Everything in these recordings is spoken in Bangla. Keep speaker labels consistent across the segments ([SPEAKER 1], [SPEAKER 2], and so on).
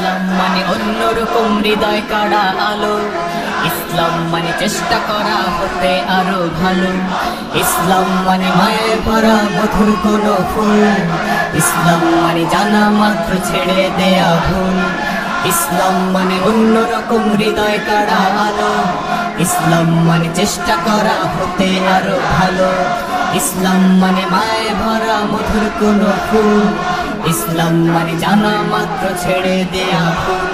[SPEAKER 1] ইসলাম মানে অন্যরকম হৃদয় কাড়া আলো, ইসলাম মানে চেষ্টা করা হতে আরো ভালো, ইসলাম মানে মায়ে ভরা মধুর কোনো ফুল, ইসলাম মানে জানা মাত্র ছেড়ে দেয়া ভুল, ইসলাম মানে অন্যরকম হৃদয় কাড়া আলো, ইসলাম মানে চেষ্টা করা হতে আরো ভালো, ইসলাম মানে মায়ে ভরা মধুর কোনো ফুল, ইসলাম মানে জানা মাত্র ছেড়ে দেয়া ভুল।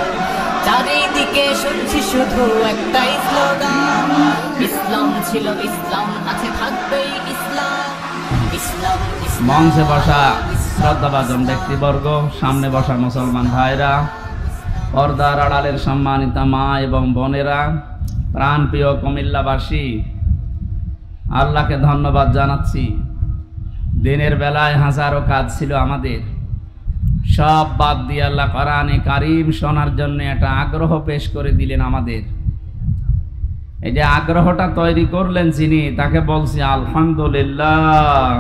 [SPEAKER 1] চারিদিকে শুনছি শুধু একটাই স্লোগান, ইসলাম ছিল ইসলাম আছে থাকবেই ইসলাম, ইসলাম
[SPEAKER 2] মঞ্চে বসা শ্রদ্ধাভাজন ব্যক্তিবর্গ, সামনে বসা মুসলমান ভাইরা, পর্দার আড়ালের সম্মানিতা মা এবং বোনেরা, প্রাণপ্রিয় কুমিল্লাবাসী, আল্লাহকে ধন্যবাদ জানাচ্ছি। দিনের বেলায় হাজারো কাজ ছিল আমাদের, সব বাদ দিয়ে আল্লাহ কোরআনে কারীম শোনার জন্য একটা আগ্রহ পেশ করে দিলেন আমাদের। এই যে আগ্রহটা তৈরি করলেন যিনি, তাকে বলছি আলহামদুলিল্লাহ।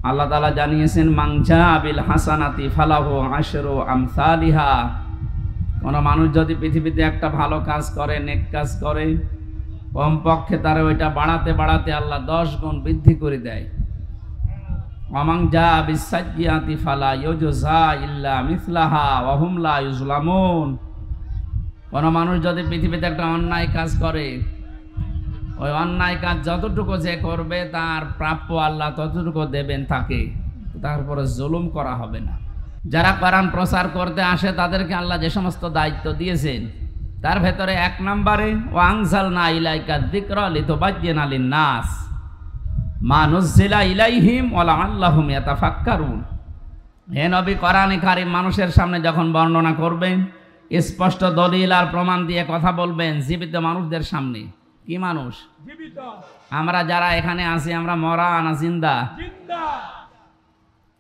[SPEAKER 2] আল্লাহ তাআলা জানিয়েছেন মান জাআ বিল হাসানাতি ফালাহু আশরু আমসালিহা। কোন মানুষ যদি পৃথিবীতে একটা ভালো কাজ করে, নেক কাজ করে, কমপক্ষে তার ওইটা বাড়াতে বাড়াতে আল্লাহ 10 গুণ বৃদ্ধি করে দেয়। ওয়া মান জাআ বিস সাইয়্যাতি ফালা ইউজজা ইল্লা মিসলাহা ওয়া হুম লা ইউজলামুন। কোন মানুষ যদি পৃথিবীতে একটা অন্যায় কাজ করে, ওই অন্যায় কাজ যতটুকু যে করবে তার প্রাপ্য আল্লাহ ততটুকু দেবেন তাকে, তারপরে জুলুম করা হবে না। যারা কোরআন প্রচার করতে আসে তাদেরকে আল্লাহ যে সমস্ত দায়িত্ব দিয়েছেন, তার ভেতরে 1 নম্বরে ওয়া আনজালনা ইলাইকা যিকরা লিতুবায়্যিনা লিন-নাস মা নুযিলা ইলাইহিম ওয়া লাআল্লাহুম ইয়াতাফাক্কারুন। হে নবী, কোরআনে কারীম মানুষের সামনে যখন বর্ণনা করবেন, স্পষ্ট দলিল আর প্রমাণ দিয়ে কথা বলবেন জীবিত মানুষদের সামনে। কি মানুষ? জীবিত। আমরা যারা এখানে আছি, আমরা মরা না জিন্দা? জিন্দা।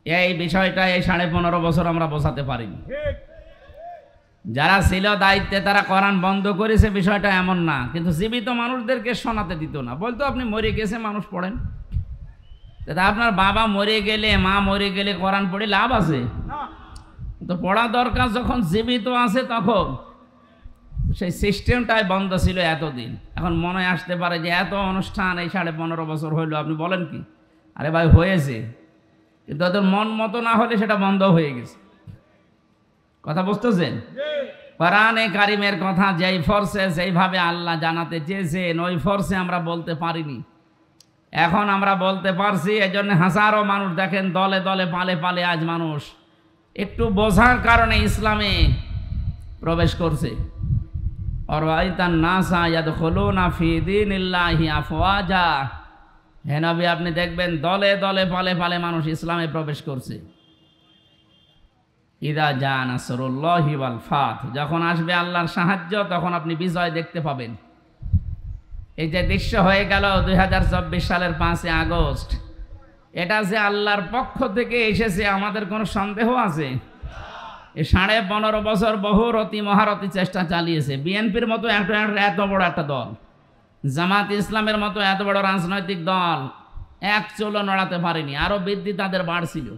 [SPEAKER 2] এই বিষয়টা এই 15.5 বছর আমরা বোঝাতে পারিনি। যারা ছিল দায়িত্বে তারা কোরআন বন্ধ করেছে, বিষয়টা এমন না, কিন্তু জীবিত মানুষদেরকে শোনাতে দিত না। বলতো আপনি মরে গেছে, মানুষ পড়েন। তা আপনার বাবা মরে গেলে, মা মরে গেলে কোরআন পড়ে লাভ আছে? তো পড়া দরকার যখন জীবিত আছে তখন। সেই সিস্টেমটাই বন্ধ ছিল এতদিন। এখন মনে আসতে পারে যে এত অনুষ্ঠান এই 15.5 বছর হইলো, আপনি বলেন কি? আরে ভাই হয়েছে, কিন্তু ওদের মন মতো না হলে সেটা বন্ধ হয়ে গেছে। কথা বুঝতেছেন? কোরআনে কারীমের কথা যেই ফোর্সে যেইভাবে আল্লাহ জানাতে চেয়েছেন, ওই ফোর্সে আমরা বলতে পারিনি। এখন আমরা বলতে পারছি, এজন্য হাজারো মানুষ দেখেন দলে দলে পালে পালে আজ মানুষ একটু বোঝার কারণে ইসলামে প্রবেশ করছে। অরাইতান নাসা ইয়াদখুলুনা ফি দীনিল্লাহি আফওয়াজা। হে নবী, আপনি দেখবেন দলে দলে পালে পালে মানুষ ইসলামে প্রবেশ করছে। ইদা জা নাসরুল্লাহি ওয়াল ফাত, যখন আসবে আল্লাহর সাহায্য তখন আপনি বিজয় দেখতে পাবেন। এই যে দৃশ্য হয়ে গেল 2024 সালের 5 আগস্ট, এটা যে আল্লাহর পক্ষ থেকে এসেছে আমাদের কোনো সন্দেহ আছে? এই 15.5 বছর বহু রতি মহারতি চেষ্টা চালিয়েছে। বিএনপির মতো এত বড় একটা দল, জামাত ইসলামের মতো এত বড় রাজনৈতিক দল এক চুলো নড়াতে পারেনি, আরো বৃদ্ধি তাদের বাড়ছিল।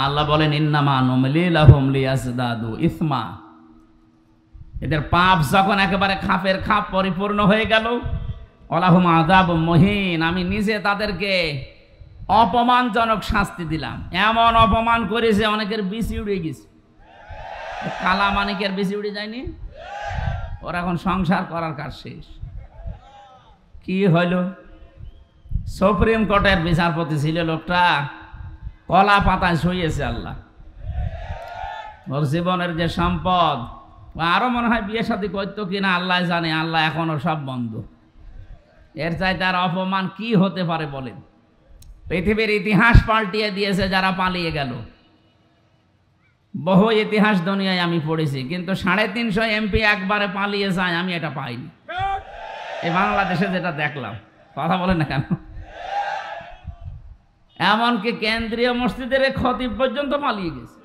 [SPEAKER 2] আল্লাহ বলেন ইন্নামা নুমলি লাহুম লিয়াজদাদু ইসমা। এদের পাপ যখন একেবারে খাপের খাপ পরিপূর্ণ হয়ে গেল, ওয়ালাহুম আযাবুম মুহিন, আমি নিজে তাদেরকে অপমানজনক শাস্তি দিলাম। এমন অপমান করেছে অনেকের বিসি উড়ে গেছে। কালা মানিকের বিসি উড়ে যায়নি? ওর এখন সংসার করার কাজ শেষ। কি হইল? সুপ্রিম কোর্টের বিচারপতি ছিল লোকটা, কলা পাতায় শুয়েছে আল্লাহ। ওর জীবনের যে সম্পদ, আরো মনে হয় বিয়ে শাদী করতো কিনা আল্লাহ জানে, আল্লাহ এখনো সব বন্ধ। এর চাইতে আর অপমান কি হতে পারে বলেন? পৃথিবীর ইতিহাস পাল্টিয়ে দিয়েছে যারা পালিয়ে গেল। বহু ইতিহাস দুনিয়ায় আমি পড়েছি, কিন্তু 350 এমপি একবারে পালিয়ে যায় আমি এটা পাইনি। এই বাংলাদেশে যেটা দেখলাম, কথা বলেন না কেন? এমনকি কেন্দ্রীয় মসজিদের খতিব পর্যন্ত পালিয়ে গেছে।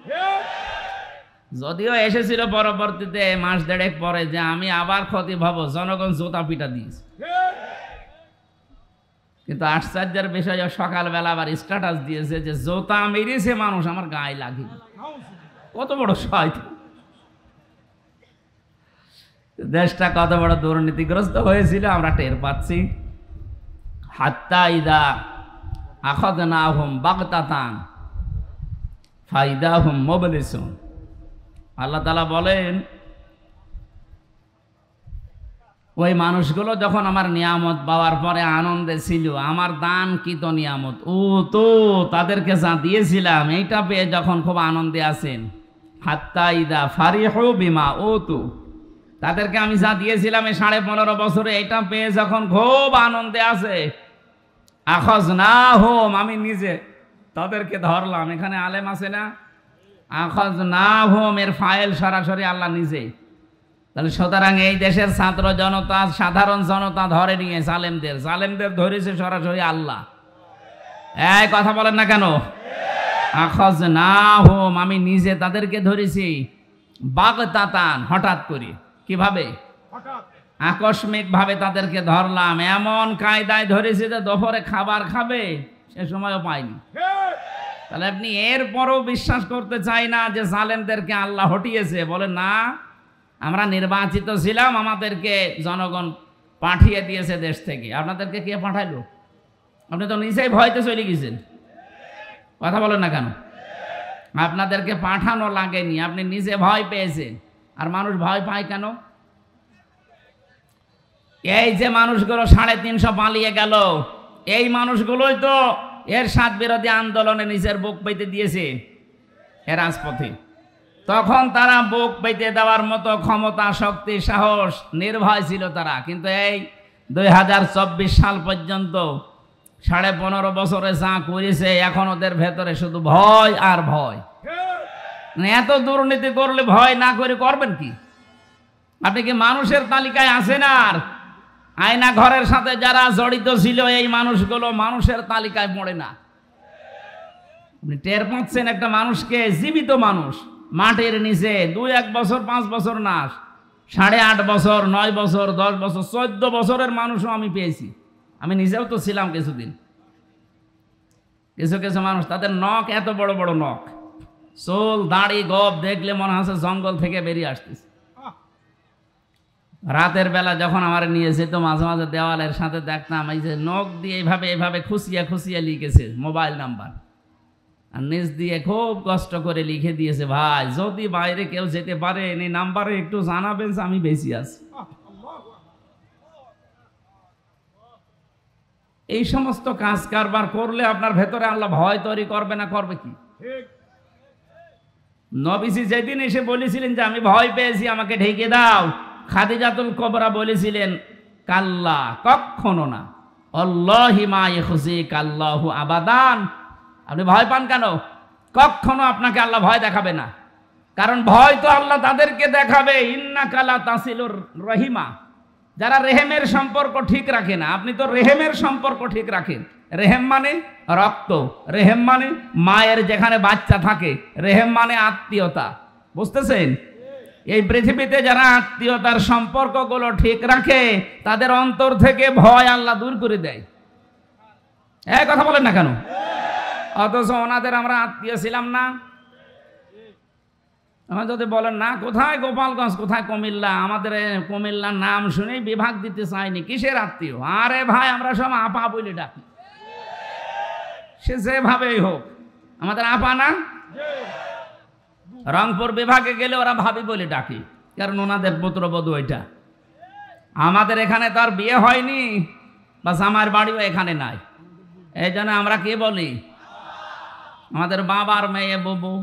[SPEAKER 2] যদিও এসেছিল পরবর্তীতে মাস দেড়েক পরে যে আমি আবার খতিব হব, জনগণ জোতা পিটা দিয়েছে। কিন্তু আশ্চর্যের বিষয় সকালবেলা আবার স্ট্যাটাস দিয়েছে যে জোতা মেরেছে মানুষ আমার গায়ে লাগে। কত বড় শয়তান! দেশটা কত বড় দুর্নীতিগ্রস্ত হয়েছিল আমরা টের পাচ্ছি। হাত্তা ইদা আখাযনাহুম বাগতাতান ফাইদাহুম মুবলিসুন। আল্লাহ তাআলা বলেন, ওই মানুষগুলো যখন আমার নিয়ামত পাওয়ার পরে আনন্দে ছিল, আমার দান কি তো নিয়ামত, ও তো তাদেরকে যা দিয়েছিলাম এইটা পেয়ে যখন খুব আনন্দে আছেন। হাত্তা ইদা ফারিহু বিমা ওতু, তাদেরকে আমি যা দিয়েছিলাম এই 15.5 বছরে এইটা পেয়ে যখন খুব আনন্দে আছে, আখাযনাহুম, আমি নিজে তাদেরকে ধরলাম। এখানে আলেম আছে না? আখাযনাহুম এর ফাইল সরাসরি আল্লাহ নিজেই। তাহলে সুতরাং এই দেশের ছাত্র জনতা, সাধারণ জনতা ধরে নিয়ে জালেমদের ধরেছে সরাসরি আল্লাহ। এই কথা বলেন না কেন? আখাযনাহুম, আমি নিজে তাদেরকে ধরেছি। বাগতাতান, হঠাৎ করে। কিভাবে? আকস্মিক ভাবে তাদেরকে ধরলাম। এমন কায়দায় ধরেছি যে দুপুরে খাবার খাবে সে সময়ও পাইনি। তাহলে আপনি এরপরও বিশ্বাস করতে চাই না যে জালেমদেরকে আল্লাহ হটিয়েছে? বলেন না, আমরা নির্বাচিত ছিলাম, আমাদেরকে জনগণ পাঠিয়ে দিয়েছে দেশ থেকে। আপনাদেরকে কে পাঠাইলো? আপনি তো নিজেই ভয়তে চলে গেছেন। কথা বলেন না কেন? আপনাদেরকে পাঠানো লাগেনি, আপনি নিজে ভয় পেয়েছেন। আর মানুষ ভয় পায় কেন? এই যে মানুষগুলো 350 পালিয়ে গেল, এই মানুষগুলোই তো এরশাদ বিরোধী আন্দোলনে নিজের বুক পেতে দিয়েছে এ রাজপথে। তখন তারা বুক পেতে দেওয়ার মতো ক্ষমতা, শক্তি, সাহস, নির্ভয় ছিল তারা। কিন্তু এই 2024 সাল পর্যন্ত 15.5 বছরে যা করেছে, এখন ওদের ভেতরে শুধু ভয় আর ভয়। এত দুর্নীতি করলে ভয় না করে করবেন কি? আপনি কি মানুষের তালিকায় আছেন? আর আয়না ঘরের সাথে যারা জড়িত ছিল এই মানুষগুলো মানুষের তালিকায় পড়ে না। আপনি টের পাচ্ছেন একটা মানুষকে, জীবিত মানুষ, মাটির নিচে 2-1 বছর 5 বছর না, 8.5 বছর 9 বছর 10 বছর 14 বছরের মানুষও আমি পেয়েছি। আমি নিজেও তো ছিলাম কিছুদিন। কিছু কিছু মানুষ, তাদের নখ এত বড় বড় নখ, চুল দাড়ি গপ দেখলে মনে হচ্ছে জঙ্গল থেকে বেরিয়ে আসতেছে। রাতের বেলা যখন আমার নিয়ে যেত, মাঝে মাঝে দেওয়ালের সাথে দেখতাম এই যে নখ দিয়ে এইভাবে খুশিয়া খুশিয়া লিখেছে মোবাইল নাম্বার, আর নিচ দিয়ে খুব কষ্ট করে লিখে দিয়েছে, ভাই যদি বাইরে কেউ যেতে পারে এই নাম্বারে একটু জানাবেন যে আমি বেশি আছি। এই সমস্ত কাজ কারবার করলে আপনার ভেতরে আল্লাহ ভয় তৈরি করবে না? করবে কি? নবীজি যেদিন এসে বলেছিলেন যে আমি ভয় পেয়েছি, আমাকে ঢেকে দাও, খাদিজাতুল কুবরা বলেছিলেন কাল্লা, কখনো না, আল্লাহি মা ইয়াখজিক আল্লাহু আবাদান। আপনি ভয় পান কেন? কখনো আপনাকে আল্লাহ ভয় দেখাবে না, কারণ ভয় তো আল্লাহ তাদেরকে দেখাবে ইন্নাকা লা তাসিলুর রহিমা, যারা রেহেমের সম্পর্ক ঠিক রাখে না। আপনি তো রেহেমের সম্পর্ক ঠিক রাখেন। রেহেম মানে রক্ত, রেহেম মানে মায়ের যেখানে বাচ্চা থাকে, রেহেম মানে আত্মীয়তা। বুঝতেছেন? এই পৃথিবীতে যারা আত্মীয়তার সম্পর্কগুলো ঠিক রাখে তাদের অন্তর থেকে ভয় আল্লাহ দূর করে দেয়। এই কথা বলেন না কেন? অথচ ওনাদের আমরা আত্মীয় ছিলাম না। আমার যদি বলেন না কোথায় গোপালগঞ্জ, কোথায় কুমিল্লা, আমাদের কুমিল্লার নাম শুনেই বিভাগ দিতে চাইনি, কিসের আত্মীয়? আরে ভাই আমরা সব আপা বলে ডাকি, সে যেভাবেই হোক আমাদের আপা না। রংপুর বিভাগে গেলে ওরা ভাবি বলে ডাকি, কারণ ওনাদের পুত্রবধূ ওইটা। আমাদের এখানে তার বিয়ে হয়নি বা আমার বাড়িও এখানে নাই, এই জন্য আমরা কি বলি? আমাদের বাবার মেয়ে বুবু।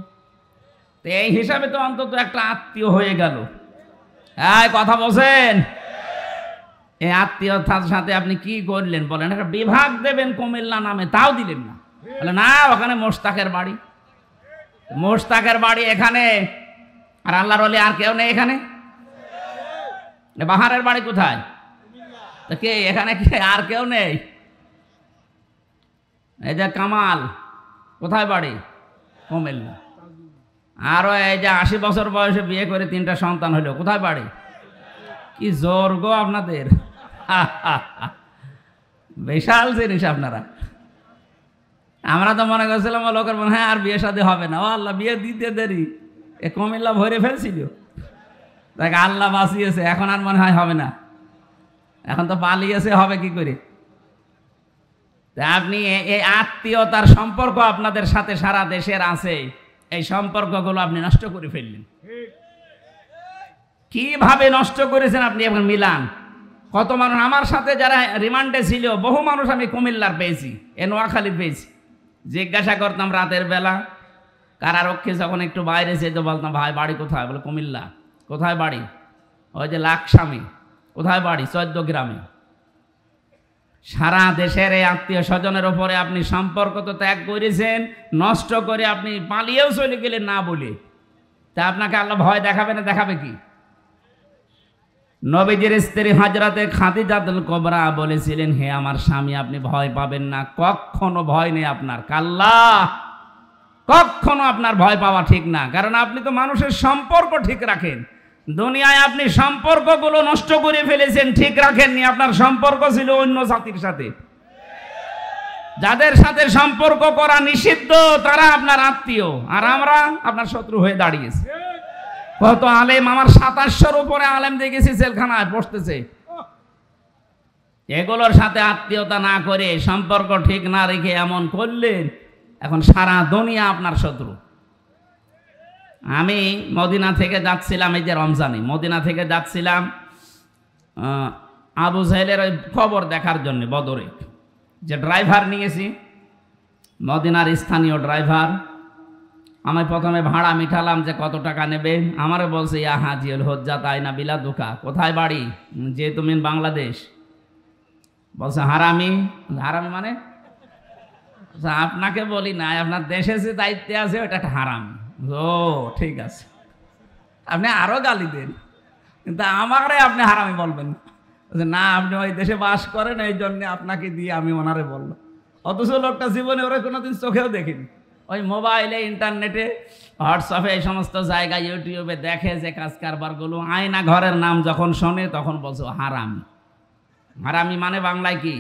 [SPEAKER 2] তো এই হিসাবে তো অন্তত একটা আত্মীয় হয়ে গেল। এই কথা বলছেন? এই আত্মীয়তার সাথে আপনি কি করলেন বলেন? একটা বিভাগ দেবেন কুমিল্লা নামে, তাও দিলেন না। বলে না ওখানে মোশতাকের বাড়ি, মোশতাকের বাড়ি এখানে, আর আল্লাহর ওলি আর কেউ নেই এখানে। বাহারের বাড়ি কোথায়? কে এখানে? কে আর কেউ নেই? এই যে কামাল, কোথায় বাড়ি? কুমিল্লা। আরো এই যে 80 বছর বয়সে বিয়ে করে 3টা সন্তান হলো, কোথায় বাড়ি? কি জোর গো আপনাদের! বিশাল জিনিস আপনারা। আমরা তো মনে করছিলাম লোকের মনে হয় আর বিয়ে শাদী হবে না, ও আল্লাহ বিয়ে দিতে দেরি, এ কুমিল্লা ভরে ফেলছিল, দেখ আল্লাহ বাঁচিয়েছে, এখন আর মনে হয় হবে না, এখন তো পালিয়েছে, হবে কি করে? আপনি এই আত্মীয়তার সম্পর্ক আপনাদের সাথে সারা দেশের আছে, এই সম্পর্কগুলো আপনি নষ্ট করে ফেললেন। কিভাবে নষ্ট করেছেন আপনি এখন মিলান। কত মানুষ আমার সাথে যারা রিমান্ডে ছিল, বহু মানুষ আমি কুমিল্লার পেয়েছি, নোয়াখালীর পেয়েছি। জিজ্ঞাসা করতাম রাতের বেলা কারারক্ষী যখন একটু বাইরে যেত, বলতাম ভাই বাড়ি কোথায়? বলে কুমিল্লা। কোথায় বাড়ি? ওই যে লাকসামি। কোথায় বাড়ি? 14 গ্রামে। সারা দেশের এই আত্মীয় স্বজনের ওপরে আপনি সম্পর্ক তো ত্যাগ করেছেন, নষ্ট করে আপনি পালিয়েও চলে গেলেন না বলে। তা আপনাকে আল্লাহ ভয় দেখাবে না? দেখাবে কি? নবীজির স্ত্রী হযরতে খাদিজাতুল কুবরা বলেছিলেন, হে আমার স্বামী, আপনি ভয় পাবেন না, কখনো ভয় নেই আপনার। কাল্লা, কখনো আপনার ভয় পাওয়া ঠিক না, কারণ আপনি তো মানুষের সম্পর্ক ঠিক রাখেন। দুনিয়ায় আপনি সম্পর্কগুলো নষ্ট করে ফেলেছেন, ঠিক রাখেননি। আপনার সম্পর্ক ছিল অন্য জাতির সাথে। যাদের সাথে সম্পর্ক করা নিষিদ্ধ তারা আপনার আত্মীয়, আর আমরা আপনার শত্রু হয়ে দাঁড়িয়েছি। কত আলেম, আমার 2700-র উপরে আলেম দেখেছি জেলখানায় বসতেছে। এগুলোর সাথে আত্মীয়তা না করে, সম্পর্ক ঠিক না রেখে এমন করলেন, এখন সারা দুনিয়া আপনার শত্রু। আমি মদিনা থেকে যাচ্ছিলাম, এই যে রমজানে মদিনা থেকে যাচ্ছিলাম আবু জাহেলের ওই খবর দেখার জন্য। বদরে যে ড্রাইভার নিয়েছি, মদিনার স্থানীয় ড্রাইভার, আমি প্রথমে ভাড়া মিঠালাম যে কত টাকা নেবে। আমারও বলছে ইয়া হাজিউল হজ্জা তাই না বিলা দুকা। কোথায় বাড়ি? যে তুমি বাংলাদেশ। বলছে হারামি। হারামি মানে? আপনাকে বলি না, আপনার দেশে যে দায়িত্বে আছে ওটা একটা হারামি। ও ঠিক আছে, আপনি আরো গালি দেন, কিন্তু আমারে আপনি হারামি বলবেন না। আপনি ওই দেশে বাস করেন, এই জন্য আপনাকে দিয়ে আমি ওনারে বললাম। অথচ লোকটা জীবনে ওরা কোনোদিন চোখেও দেখিনি। ওই মোবাইলে, ইন্টারনেটে, হোয়াটসঅ্যাপে, এই সমস্ত জায়গায়, ইউটিউবে দেখে যে কাজ কারবারগুলো। আয়না ঘরের নাম যখন শোনে তখন বলছে হারামি। হারামি মানে বাংলায় কি?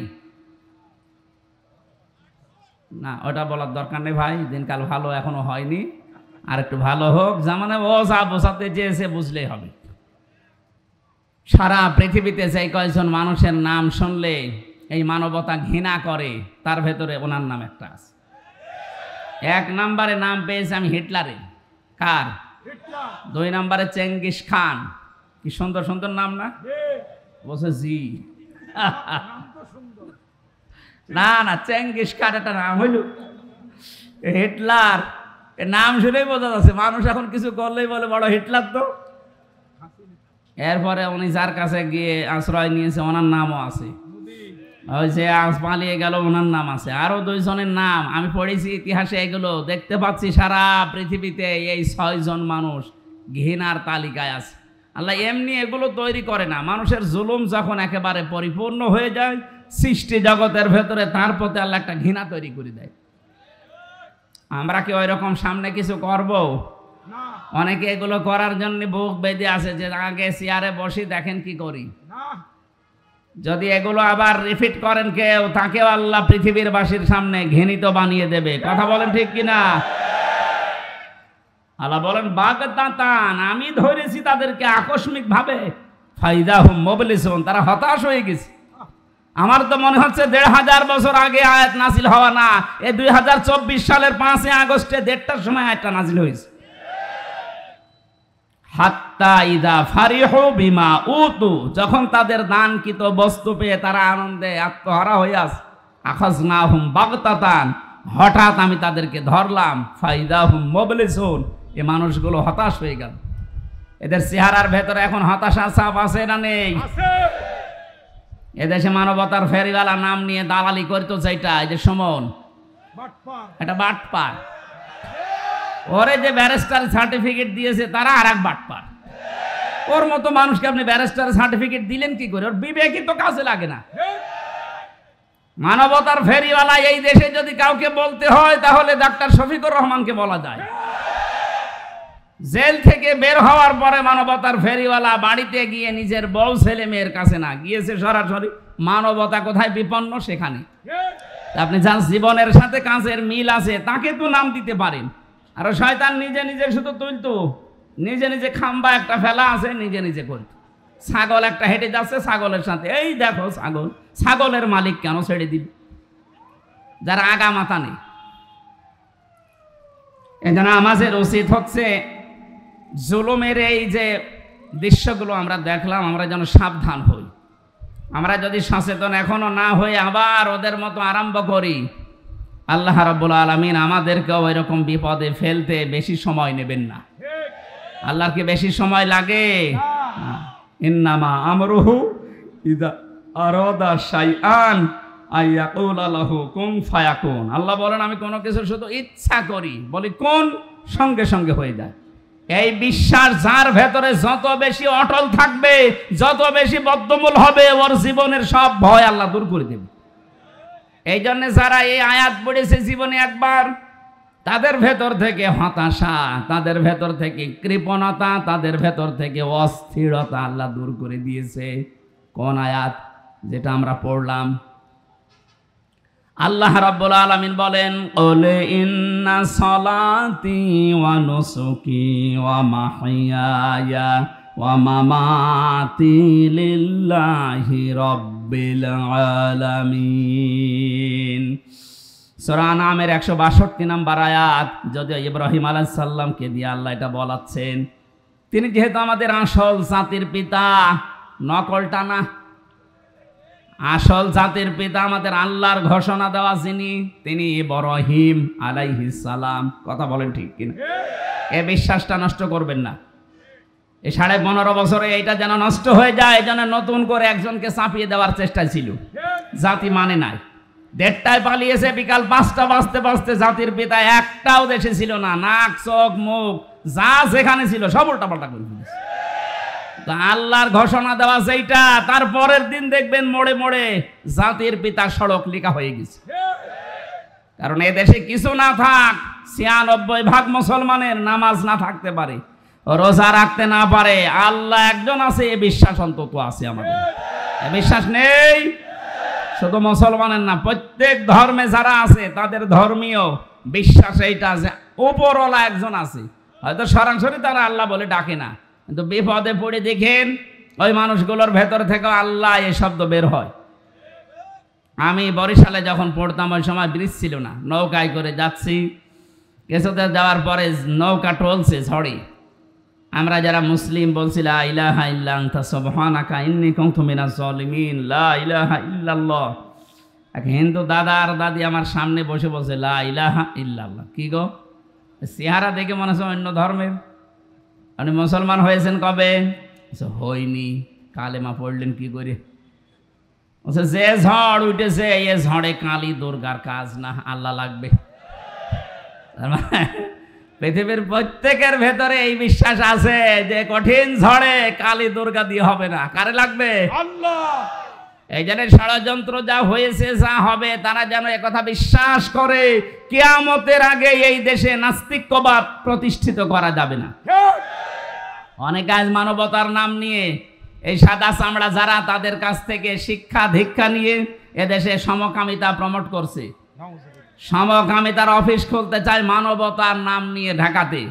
[SPEAKER 2] না, ওটা বলার দরকার নেই ভাই, দিনকাল ভালো এখনো হয়নি, আর একটু ভালো হোক। জামানে ও যা বোঝাতে চেয়েছে বুঝলেই হবে। সারা পৃথিবীতে যে কয়েকজন মানুষের নাম শুনলে এই মানবতা ঘৃণা করে, তার ভেতরে ওনার নাম একটা আছে। 1 নম্বরে নাম পেয়েছে আমি হিটলারে। কার? 2 নম্বরে চেঙ্গিস খান। কি সুন্দর সুন্দর নাম না? বলছে জি। না না, চেঙ্গিস খান একটা নাম হইল, হিটলার এ নাম শুনেই বোঝা যাচ্ছে মানুষ এখন কিছু করলেই বলে বড় হিটলার তো। এরপরে উনি যার কাছে গিয়ে আশ্রয় নিয়েছে ওনার নামও আছে। ওই যে আজ পালিয়ে গেল ওনার নাম আছে। আরো 2 জনের নাম আমি পড়েছি ইতিহাসে, এগুলো দেখতে পাচ্ছি সারা পৃথিবীতে এই 6 জন মানুষ ঘৃণার তালিকায় আছে। আল্লাহ এমনি এগুলো তৈরি করে না, মানুষের জুলুম যখন একেবারে পরিপূর্ণ হয়ে যায় সৃষ্টি জগতের ভেতরে, তার প্রতি আল্লাহ একটা ঘৃণা তৈরি করে দেয়। আমরা কি ওই রকম সামনে কিছু করব? অনেকে এগুলো করার জন্য বুক বেঁধে আছে যে আগে চেয়ারে বসি দেখেন কি করি। যদি এগুলো আবার রিপিট করেন কেউ, তাকেও আল্লাহ পৃথিবীর বাসীর সামনে ঘৃণিত বানিয়ে দেবে। কথা বলেন ঠিক কিনা? আল্লাহ বলেন বাগতাতান, আমি ধরেছি তাদেরকে আকস্মিক ভাবে, ফাইদাহুম মুবলিসুন, তারা হতাশ হয়ে গেছে। আমার তো মনে হচ্ছে 1500 বছর আগে আয়াত নাজিল হওয়া না, এই 2024 সালের 5 আগস্টে 1:30টার সময় আয়াতটা নাজিল হয়েছে। হাত্তা ইদা ফারিহু বিমা উতু, যখন তাদের দানকৃত বস্তু পেয়ে তারা আনন্দে আত্মহারা হয়ে আছে, আখাযনাহুম বাগতাতান, হঠাৎ আমি তাদেরকে ধরলাম, ফাইদাহুম মুবলিসুন, এই মানুষগুলো হতাশ হয়ে গেল। এদের চেহারার ভেতরে এখন হতাশা ছাপ আছে না নেই? এদেশে মানবতার ফেরিওয়ালা নাম নিয়ে দালালি করতো যেটা, এই যে সুমন, এটা বাটপার। ওরে যে ব্যারিস্টার সার্টিফিকেট দিয়েছে তারা আর এক বাটপার। ওর মতো মানুষকে আপনি ব্যারিস্টার সার্টিফিকেট দিলেন কি করে? ওর বিবেকই তো কাজে লাগে না। মানবতার ফেরিওয়ালা এই দেশে যদি কাউকে বলতে হয় তাহলে ডাক্তার শফিকুর রহমানকে বলা যায়। জেল থেকে বের হওয়ার পরে মানবতার ফেরিওয়ালা বাড়িতে গিয়ে নিজের বউ ছেলে মেয়ের কাছে না গিয়েছে, সরাসরি মানবতা কোথায় বিপন্ন সেখানে। আপনি যার জীবনের সাথে কাজের মিল আছে তাকে তো নাম দিতে পারেন। আর শয়তান নিজে নিজে শুধু তুলতো, নিজে নিজে খাম্বা একটা ফেলা আছে, নিজে নিজে করত। ছাগল একটা হেঁটে যাচ্ছে, ছাগলের সাথে এই দেখো ছাগল, ছাগলের মালিক কেন ছেড়ে দিল, যার আগা মাথা নেই। এজন্য আমাদের উচিত হচ্ছে জুলুমের এই যে দৃশ্যগুলো আমরা দেখলাম, আমরা যেন সাবধান হই। আমরা যদি সচেতন এখনো না হয়ে আবার ওদের মতো আরম্ভ করি, আল্লাহ রাব্বুল আলামিন আমাদেরকেও এরকম বিপদে ফেলতে বেশি সময় নেবেন না। আল্লাহর কি বেশি সময় লাগে? ইন্নামা আমরুহু ইযা আরাদা শাইআন আইয়াকুলা লাহু কুন ফায়াকুন। আল্লাহ বলেন আমি কোনো কিছু শুধু ইচ্ছা করি, বলি কোন, সঙ্গে সঙ্গে হয়ে যায়। এই বিশ্বাস যার ভেতরে যত বেশি অটল থাকবে, যত বেশি বদ্ধমূল হবে, ওর জীবনের সব ভয় আল্লাহ দূর করে দেবে। এই জন্য যারা এই আয়াত পড়েছে জীবনে একবার, তাদের ভেতর থেকে হতাশা, তাদের ভেতর থেকে কৃপণতা, তাদের ভেতর থেকে অস্থিরতা আল্লাহ দূর করে দিয়েছে। কোন আয়াত? যেটা আমরা পড়লাম। আল্লাহ রাব্বুল আলামিন বলেন, ক্বালে ইন্না সলাতি ওয়া নুসুকি ওয়া মাহইয়ায়া ওয়া মামাতি লিল্লাহি রাব্বিল আলামিন। সূরা আনআমের 162 নম্বর আয়াত। যদিও ইব্রাহিম আলাইহিস সালামকে দিয়ে আল্লাহ এটা বলাচ্ছেন, তিনি যেহেতু আমাদের আসল জাতির পিতা, নকলটা না, আসল জাতির পিতা, আমাদের আল্লাহর ঘোষণা দেওয়া যিনি, তিনি ইব্রাহিম আলাইহিস সালাম। কথা বলেন ঠিক কিনা? এ বিশ্বাসটা নষ্ট করবেন না। এই 15.5 বছরে এইটা যেন নষ্ট হয়ে যায়, এই জন্য নতুন করে একজনকে চাপিয়ে দেওয়ার চেষ্টা ছিল। জাতি মানে নাই, 1:30টায় পালিয়েছে, বিকাল 5টা বাজতে বাজতে জাতির পিতা একটাও দেশে ছিল না। নাক চোখ মুখ যা যেখানে ছিল সব উল্টাপাল্টা করে ফেলেছে। আল্লাহর ঘোষণা দেওয়া সেইটা, তারপরের দিন দেখবেন মোড়ে মোড়ে জাতির পিতা সড়ক লেখা হয়ে গেছে। কারণ এ দেশে কিছু না থাক, 96% মুসলমানের নামাজ না থাকতে পারে, রোজা রাখতে না পারে, আল্লাহ একজন আছে এ বিশ্বাস অন্তত আছে আমাদের। এ বিশ্বাস নেই শুধু মুসলমানের না, প্রত্যেক ধর্মে যারা আছে তাদের ধর্মীয় বিশ্বাস এইটা আছে, উপরওয়ালা একজন আছে। হয়তো সরাসরি তারা আল্লাহ বলে ডাকে না, কিন্তু বিপদে পড়ে দেখেন ওই মানুষগুলোর ভেতর থেকে আল্লাহ এই শব্দ বের হয়। আমি বরিশালে যখন পড়তাম ওই সময় ব্রিজ ছিল না, নৌকায় করে যাচ্ছি, কিছুতে যাওয়ার পরে নৌকা টলছে ঝড়ে। আমরা যারা মুসলিম বলছি লা ইলাহা ইল্লা আনতা সুবহানাকা ইন্নী কুনতু মিনাজ জালিমিন, লা ইলাহা ইল্লাল্লাহ। এক হিন্দু দাদা আর দাদি আমার সামনে বসে বলছে লা ইলাহা ইল্লাল্লাহ। কি গো, চেহারা দেখে মনে হচ্ছে অন্য ধর্মের। আপনি মুসলমান হয়েছেন কবে? হইনি। কালেমা পড়লেন কি করে? যে ঝড় উঠেছে এ ঝড়ে কালী দুর্গার কাজ না, আল্লাহ লাগবে। পৃথিবীর প্রত্যেকের ভেতরে এই বিশ্বাস আছে যে কঠিন ঝড়ে কালী দুর্গা দিয়ে হবে না, কারে লাগবে? আল্লাহ। এই জন্য ষড়যন্ত্র যা হয়েছে, যা হবে, তারা যেন একথা বিশ্বাস করে কিয়ামতের আগে এই দেশে নাস্তিক্যবাদ প্রতিষ্ঠিত করা যাবে না। অনেক আজ মানবতার নাম নিয়ে এই সাদা চামড়া যারা, তাদের কাছ থেকে শিক্ষা দীক্ষা নিয়ে এদেশে সমকামিতা প্রমোট করছে, সমকামিতার অফিস খুলতে চায় মানবতার নাম নিয়ে ঢাকাতে।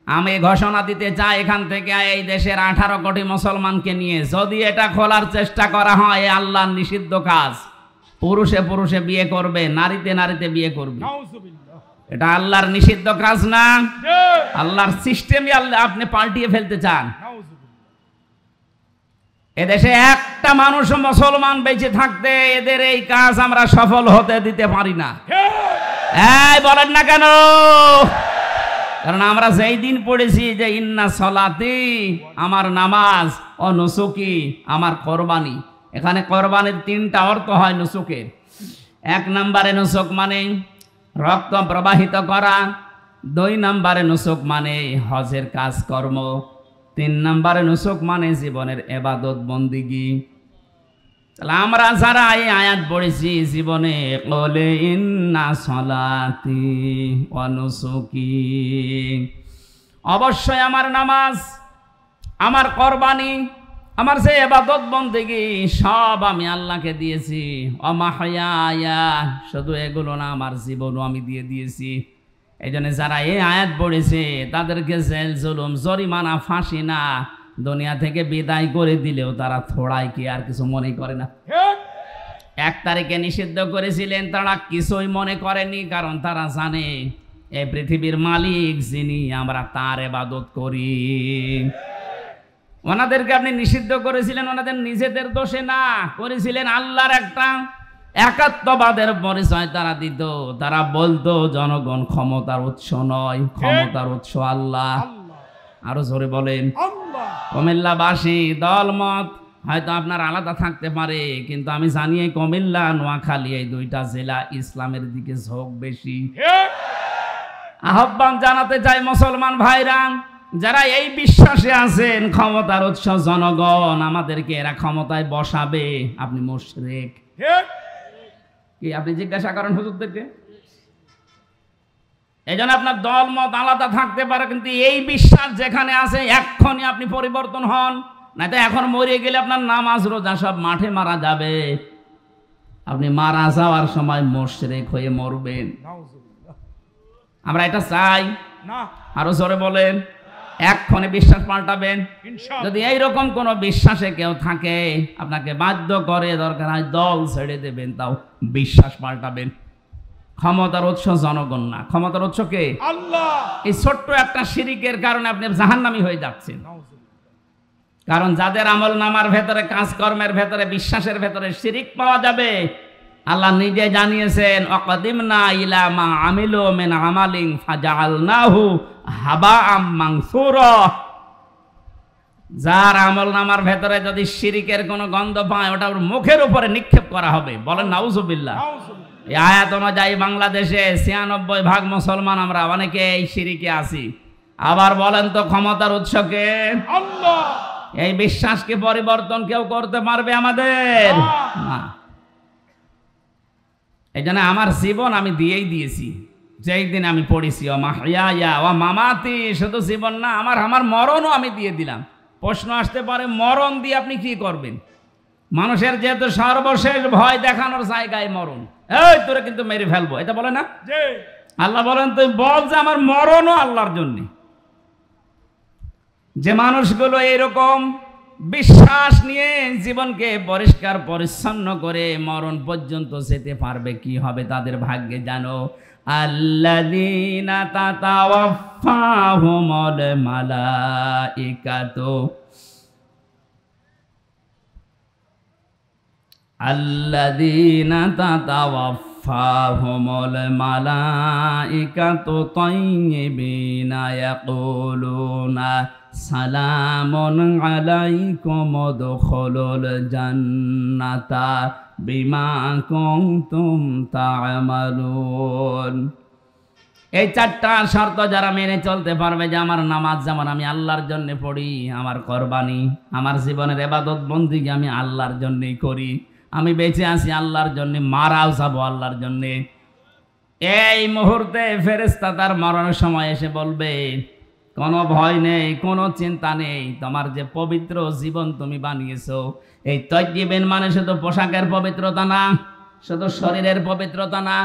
[SPEAKER 2] আমি ঘোষণা দিতে চাই এখান থেকে এই দেশের 18 কোটি মুসলমানকে নিয়ে যদি এটা খোলার চেষ্টা করা হয়, আল্লাহর নিষিদ্ধ কাজ। পুরুষে পুরুষে বিয়ে করবে, নারীতে নারীতে বিয়ে করবে, এটা আল্লাহর নিষিদ্ধ কাজ না। আল্লাহর সিস্টেমই আল্লাহ আপনি পাল্টিয়ে ফেলতে চান। এদেশে একটা মানুষ মুসলমান বেঁচে থাকতে এদের এই কাজ আমরা সফল হতে দিতে পারি না। এই বলেন না কেন? কারণ আমরা যেই দিন পড়েছি যে ইন্না সলাতি, আমার নামাজ, ও নুসুকি, আমার কোরবানি। এখানে কোরবানির 3টা অর্থ হয় নুসুকের। 1 নম্বরে নুসুক মানে রক্ত প্রবাহিত করা, 2 নম্বরে নুসুক মানে হজের কাজকর্ম, 3 নম্বরে নুসুক মানে জীবনের ইবাদত বন্দিগি। তাহলে আমরা যারা এই আয়াত পড়েছি জীবনে, ক্বালে ইন্না সলাতি ওয়া নুসুকি অবশ্যই আমার নামাজ, আমার কোরবানি, আমার যে ইবাদত বন্দেগী সব আমি আল্লাহকে দিয়েছি। অমাহইয়া, শুধু এগুলো না, আমার জীবনও আমি দিয়ে দিয়েছি। এই জন্য যারা এই আয়াত পড়েছে তাদেরকে জেল জুলুম জরিমানা ফাঁসি না, দুনিয়া থেকে বিদায় করে দিলেও তারা থোড়াই কি আর কিছু মনে করে না। 1 তারিখে নিষিদ্ধ করেছিলেন, তারা কিছুই মনে করেনি, কারণ তারা জানে এই পৃথিবীর মালিক যিনি, আমরা তার ইবাদত করি। ওনাদেরকে আপনি নিষিদ্ধ করেছিলেন ওনাদের নিজেদের দোষে না, করেছিলেন আল্লাহর একটা একাত্মবাদের পরিচয় তারা দিত। তারা বলতো জনগণ ক্ষমতার উৎস নয়, ক্ষমতার উৎস আল্লাহ। আরো জোরে বলেন। কুমিল্লাবাসী দলমত হয়তো আপনার আলাদা থাকতে পারে, কিন্তু আমি জানি এই কুমিল্লা নোয়াখালী এই 2টা জেলা ইসলামের দিকে ঝোঁক বেশি। আহ্বান জানাতে চাই মুসলমান ভাইরা, যারা এই বিশ্বাসে আছেন ক্ষমতার উৎস জনগণ, আমাদেরকে এরা ক্ষমতায় বসাবে, আপনি মুশরিক। কি আপনি জিজ্ঞাসা করেন হুজুরদেরকে? এই জন্য আপনার দল মত আলাদা থাকতে পারে, কিন্তু এই বিশ্বাস যেখানে আছে এক্ষুনি আপনি পরিবর্তন হন, না তো এখন মরে গেলে আপনার নামাজ রোজা সব মাঠে মারা যাবে। আপনি মারা যাওয়ার সময় মুশরিক হয়ে মরবেন। আমরা এটা চাই না। আরো জোরে বলেন। এক্ষণে বিশ্বাস পাল্টাবেন। যদি এইরকম কোন বিশ্বাসে কেউ থাকে, আপনাকে বাধ্য করে, দরকার হয় দল ছেড়ে দেবেন, তাও বিশ্বাস পাল্টাবেন। ক্ষমতার উৎস জনগণ না, ক্ষমতার উৎস কে? আল্লাহ। এই ছোট্ট একটা শিরিকের কারণে আপনি জাহান্নামী হয়ে যাচ্ছেন। কারণ যাদের আমল নামার ভেতরে, কাজকর্মের ভেতরে, বিশ্বাসের ভেতরে শিরিক পাওয়া যাবে, আল্লাহ নিজে জানিয়েছেন অকদিমনা ইলা মা আমিলু মিন আমালিন ফাজআলনাহু হাবাআম মানসুরা। যার আমল নামার ভেতরে যদি শিরিকের কোনো গন্ধ পায়, ওটা ওর মুখের উপরে নিক্ষেপ করা হবে। বলেন নাউজুবিল্লাহ। এই আয়াত অনুযায়ী বাংলাদেশে 96% মুসলমান আমরা, অনেকে এই শিরিকে আছি। আবার বলেন তো ক্ষমতার উৎস কে? আল্লাহ। এই বিশ্বাসকে পরিবর্তন কেউ করতে পারবে আমাদের? না। এই জন্য আমার জীবন আমি দিয়েই দিয়েছি। যেই দিন আমি পড়েছি ও মাহিয়া ও মামাতি, শুধু জীবন না, আমার মরণও আমি দিয়ে দিলাম। প্রশ্ন আসতে পারে, মরণ দিয়ে আপনি কি করবেন? মানুষের যেহেতু সর্বশেষ ভয় দেখানোর জায়গায় মরণ, এই তোরে কিন্তু মেরে ফেলবো, এটা বলে না? আল্লাহ বলেন তুই বল যে আমার মরণও আল্লাহর জন্য। যে মানুষগুলো এরকম বিশ্বাস নিয়ে জীবনকে পরিষ্কার পরিচ্ছন্ন করে মরণ পর্যন্ত যেতে পারবে, কি হবে তাদের ভাগ্যে জানো? আল্লাযীনা তাতাওয়াফাহুমুল মালাইকাতু আল্লাযীনা তাতাওয়াফাহুমুল মালাইকাতু তাইয়্যিবিনা ইয়াকুলুনা সালামুন আলাইকুম উদখুলুল জান্নাতা বিমা কুনতুম তা'মালুন। এই 4টা শর্ত যারা মেনে চলতে পারবে, যে আমার নামাজ যেমন আমি আল্লাহর জন্য পড়ি, আমার কোরবানি, আমার জীবনের ইবাদত বন্দেগী আমি আল্লাহর জন্যই করি, আমি বেঁচে আছি আল্লাহর জন্য, মারাও যাবো আল্লাহর জন্য। এই মুহূর্তে ফেরেশতা তার মরণের সময় এসে বলবে, কোনো ভয় নেই, কোনো চিন্তা নেই, তোমার যে পবিত্র জীবন তুমি বানিয়েছো, এই তাইয়্যিবিন মানে শুধু পোশাকের পবিত্রতা না, শুধু শরীরের পবিত্রতা না,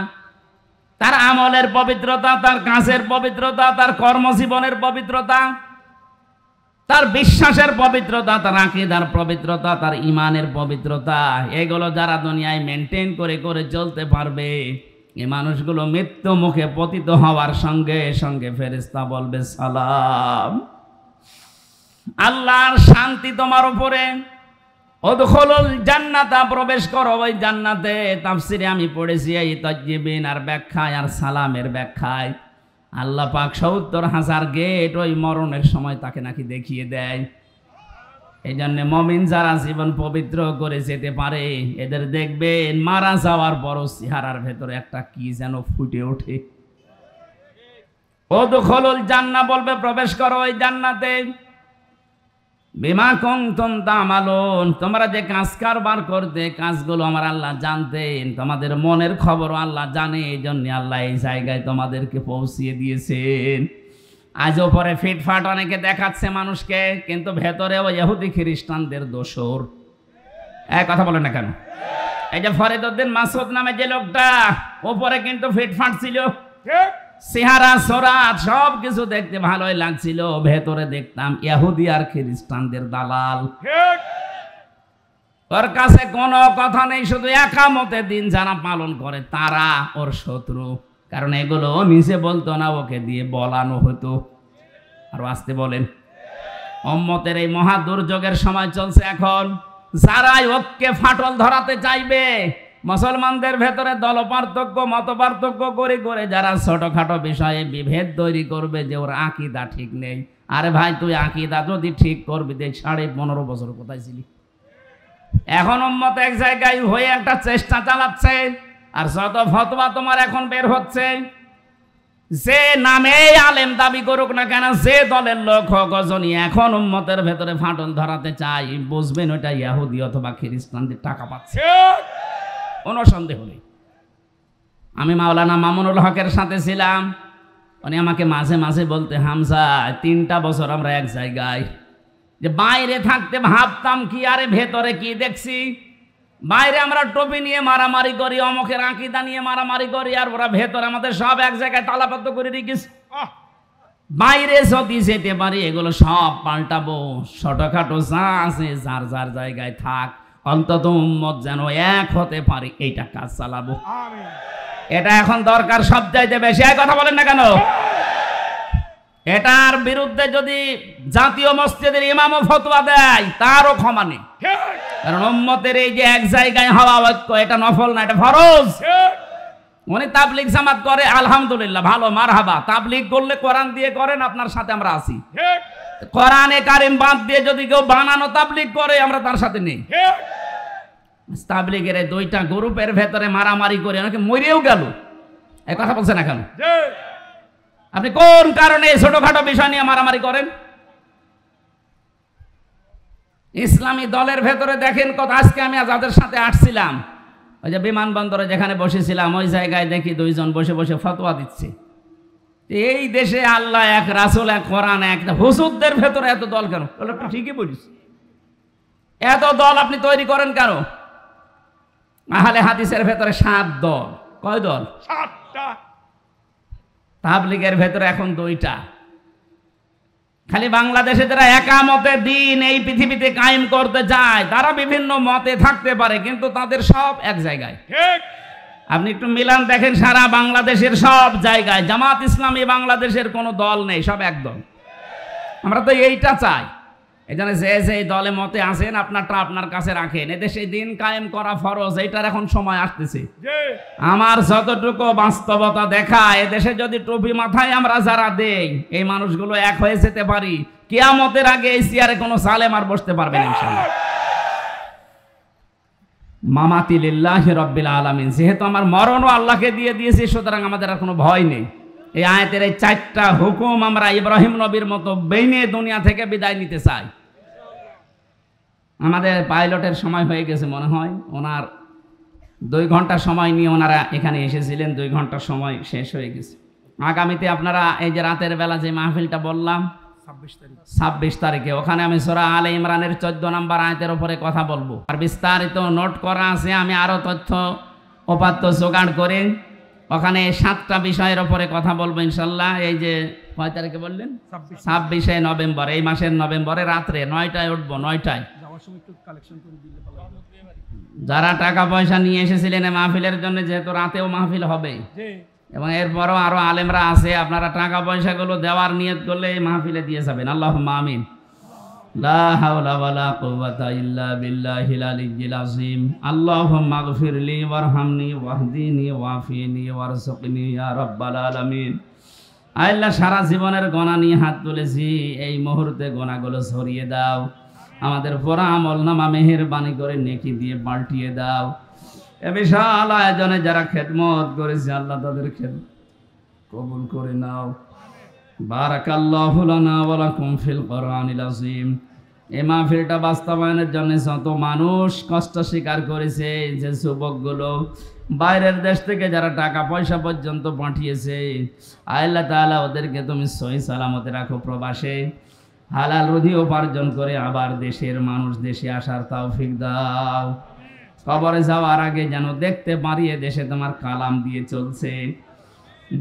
[SPEAKER 2] তার আমলের পবিত্রতা, তার কাজের পবিত্রতা, তার কর্মজীবনের পবিত্রতা, তার বিশ্বাসের পবিত্রতা, তার আকীদার পবিত্রতা, তার ঈমানের পবিত্রতা, এগুলো যারা দুনিয়ায় মেনটেন করে করে চলতে পারবে, এই মানুষগুলো মৃত্যু মুখে পতিত হওয়ার সঙ্গে সঙ্গে ফেরেশতা বলবে সালাম, আল্লাহর শান্তি তোমার উপরে, উদখুলুল জান্নাতা প্রবেশ করো ওই জান্নাতে। তাফসিরে আমি পড়েছি এই তাইয়্যিবিন আর ব্যাখ্যায় আর সালামের ব্যাখ্যায় আল্লাহ পাক ৭০,০০০ গেট ওই মরণের সময় তাকে নাকি দেখিয়ে দেয়। এই জন্য মুমিন যারা জীবন পবিত্র করে যেতে পারে, এদের দেখবেন মারা যাওয়ার পরও চেহারার ভেতরে একটা কি যেন ফুটে ওঠে। উদখুলুল জান্নাহ বলবে প্রবেশ করো ওই জান্নাতে, বিমা কুনতুম তা'মালুন, তোমরা যে কাজ কারবার করতে, কাজগুলো আমার আল্লাহ জানতেন, তোমাদের মনের খবরও আল্লাহ জানে, এই জন্য আল্লাহ এই জায়গায় তোমাদেরকে পৌঁছিয়ে দিয়েছেন। আজ ওপরে ফিটফাট অনেকে দেখাচ্ছে মানুষকে, কিন্তু ভেতরেও ইহুদি খ্রিস্টানদের দোসর। এক কথা বলে না কেন? এই যে ফরিদউদ্দিন মাসুদ নামে যে লোকটা, ওপরে কিন্তু ফিটফাট ছিল, চেহারা সোরাত সব কিছু দেখতে ভালোই লাগছিল, ভেতরে দেখতাম ইহুদি আর খ্রিস্টানদের দালাল। ওর কাছে কোনো কথা নেই, শুধু একামতে দিন যারা পালন করে তারা ওর শত্রু। কারণ এগুলো নিচে বলতো না, ওকে দিয়ে বলানো হতো। আর আসতে বলেন, উম্মতের এই মহা দুর্যোগের সময় চলছে এখন। যারাই ওকে ফাটল ধরাতে চাইবে, মুসলমানদের ভেতরে দল পার্থক্য, মত পার্থক্য করে করে যারা ছোটখাটো বিষয়ে বিভেদ তৈরি করবে যে ওর আকীদা ঠিক নেই। আরে ভাই, তুই আকীদা যদি ঠিক করবি, দেখ 15.5 বছর কোথায় ছিলি? এখন উম্মত এক জায়গায় হয়ে একটা চেষ্টা চালাচ্ছে, আর যত ফতোয়া তোমার এখন বের হচ্ছে, যে নামে আলেম দাবি করুক না কেন, যে দলের লোক হোক, গজনী এখন উম্মতের ভেতরে ফাটল ধরাতে চাই, বুঝবেন ওটা ইহুদি অথবা খ্রিস্টানদের টাকা পাচ্ছে, কোনো সন্দেহ নেই। আমি মাওলানা মামুনুল হকের সাথে ছিলাম, উনি আমাকে মাঝে মাঝে বলতে, হামজা 3টা বছর আমরা এক জায়গায়, যে বাইরে থাকতে ভাবতাম কি, আরে ভেতরে কি দেখছি। বাইরে আমরা টুপি নিয়ে মারামারি করি, অমুকের আকীদা নিয়ে মারামারি করি, আর ওরা ভেতরে আমাদের সব এক জায়গায় তালাবদ্ধ করে রেখেছে। বাইরে যদি যেতে পারি এগুলো সব পাল্টাবো, ছোটখাটো যা আছে যার যার জায়গায় থাক, অন্তত উম্মত যেন এক হতে পারি, এইটা কাজ চালাবো। এটা এখন দরকার সব চাইতে বেশি। এক কথা বলেন না কেন? এটার বিরুদ্ধে যদি জাতীয় মসজিদের ইমামও ফতোয়া দেয়, তারও ক্ষমা নেই। কারণ উম্মতের এই যে এক জায়গায় হওয়া ঐক্য, এটা নফল না, এটা ফরজ। উনি তাবলিগ জামাত করে, আলহামদুলিল্লাহ, ভালো, মারহাবা। তাবলিগ করলে কোরআন দিয়ে করেন, আপনার সাথে আমরা আছি। কোরআনে কারিম বাদ দিয়ে যদি কেউ বানানো তাবলিগ করে, আমরা তার সাথে নেই। তাবলিগের 2টা গ্রুপের ভেতরে মারামারি করে অনেকে মরেও গেল। এই কথা বলছেন না কেন? আপনি কোন কারণে ছোটখাটো বিষয় নিয়ে মারামারি করেন? ইসলামী দলের ভেতরে দেখেন কত। আজকে আমি যাদের সাথে আসছিলাম, ওই যে বিমানবন্দরে যেখানে বসেছিলাম, ওই জায়গায় দেখি 2 জন বসে বসে ফতোয়া দিচ্ছে। এই দেশে আল্লাহ এক, রাসূল এক, কোরআন এক, হুজুরদের ভেতরে এত দল কেন? লোকটা ঠিকই বলিস, এত দল আপনি তৈরি করেন কেন? আহলে হাদিসের ভেতরে 7 দল। কয় দল? 7টা। তাবলিগের ভেতরে এখন 2টা। খালি বাংলাদেশে যারা একামতে দিন এই পৃথিবীতে কায়েম করতে যায়, তারা বিভিন্ন মতে থাকতে পারে, কিন্তু তাদের সব এক জায়গায়। আপনি একটু মিলান দেখেন, সারা বাংলাদেশের সব জায়গায় জামাত ইসলামী বাংলাদেশের কোনো দল নেই, সব এক দল। আমরা তো এইটা চাই। এই জন্য যে দলে মতে আছেন, আপনারটা আপনার কাছে রাখেন। এদেশে দিন কায়েম করা ফরজ, এইটার এখন সময় আসতেছে। আমার যতটুকু বাস্তবতা দেখা, এদেশে যদি টুপি মাথায় আমরা যারা দেই, এই মানুষগুলো এক হয়ে যেতে পারি, কিয়ামতের আগে এই চেয়ারে কোনো সালেম আর বসতে পারবে না ইনশাআল্লাহ। মামাতি লিল্লাহি রাব্বিল আলামিন। যেহেতু আমার মরণও আল্লাহকে দিয়ে দিয়েছি, সুতরাং আমাদের আর কোনো ভয় নেই। এই আয়াতের এই 4টা হুকুম আমরা ইব্রাহিম নবীর মতো বেইনে দুনিয়া থেকে বিদায় নিতে চাই। আমাদের পাইলটের সময় হয়ে গেছে মনে হয়, ওনার 2 ঘন্টা সময় নিয়ে ওনারা এখানে এসেছিলেন, 2 ঘন্টা সময় শেষ হয়ে গেছে। আগামীতে আপনারা এই যে রাতের বেলা যে মাহফিলটা বললাম 26 তারিখে, ওখানে আমি সূরা আলে ইমরানের 14 নম্বর আয়াতের উপরে কথা বলবো। আর বিস্তারিত নোট করা আছে, আমি আরো তথ্য উপাত্ত জোগাড় করে ওখানে 7টা বিষয়ের উপরে কথা বলবো ইনশাল্লাহ। এই যে কয় তারিখে বললেন? 26শে নভেম্বর, এই মাসের নভেম্বরে রাত্রে 9টায় উঠবো। 9টায় যারা টাকা পয়সা নিয়ে এসেছিলেন মাহফিলের জন্য, যেহেতু রাতেও মাহফিল হবে এবং এরপরও আরো আলেমরা আছে, আপনারা টাকা পয়সাগুলো দেওয়ার নিয়ত করলে এই মাহফিলে দিয়ে যাবেন। আল্লাহুম্মা আমিন। লা হাওলা ওয়ালা কুওয়াতা ইল্লা বিল্লাহিল আলিয়্যিল আযীম। আল্লাহুম্মা ইগফিরলি ওয়ারহামনি ওয়াহদিনি ওয়াফিনি ওয়ারযুকনি ইয়া রাব্বাল আলামিন। আল্লাহ, সারা জীবনের গোনা নিয়ে হাত তুলেছি, এই মুহূর্তে গোনাগুলো সরিয়ে দাও। আমাদের পুরা আমলনামা মেহেরবানি করে নেকি দিয়ে পাল্টিয়ে দাও। এ বিশাল আয়োজনে যারা খেদমত করেছে, আল্লাহ তাদের খেদমত কবুল করে নাও। বারাকাল্লাহু লানা ওয়া লাকুম ফিল কোরআনিল আযীম। এই মাহফিলটা বাস্তবায়নের জন্য যত মানুষ কষ্ট স্বীকার করেছে, যে যুবকগুলো বাইরের দেশ থেকে যারা টাকা পয়সা পর্যন্ত পাঠিয়েছে, আল্লাহ তাআলা ওদেরকে তুমি সহি সালামতে রাখো, প্রবাসে হালাল রুজি উপার্জন করে আবার দেশের মানুষ দেশে আসার তৌফিক দাও। কবরে যাওয়ার আগে যেন দেখতে পারি এ দেশে তোমার কালাম দিয়ে চলছে।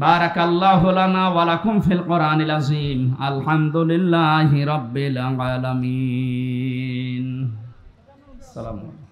[SPEAKER 2] বারাকাল্লাহু লানা ওয়া লাকুম ফিল কোরআনিল আযীম। আলহামদুলিল্লাহি রাব্বিল আলামিন। আসসালামু আলাইকুম।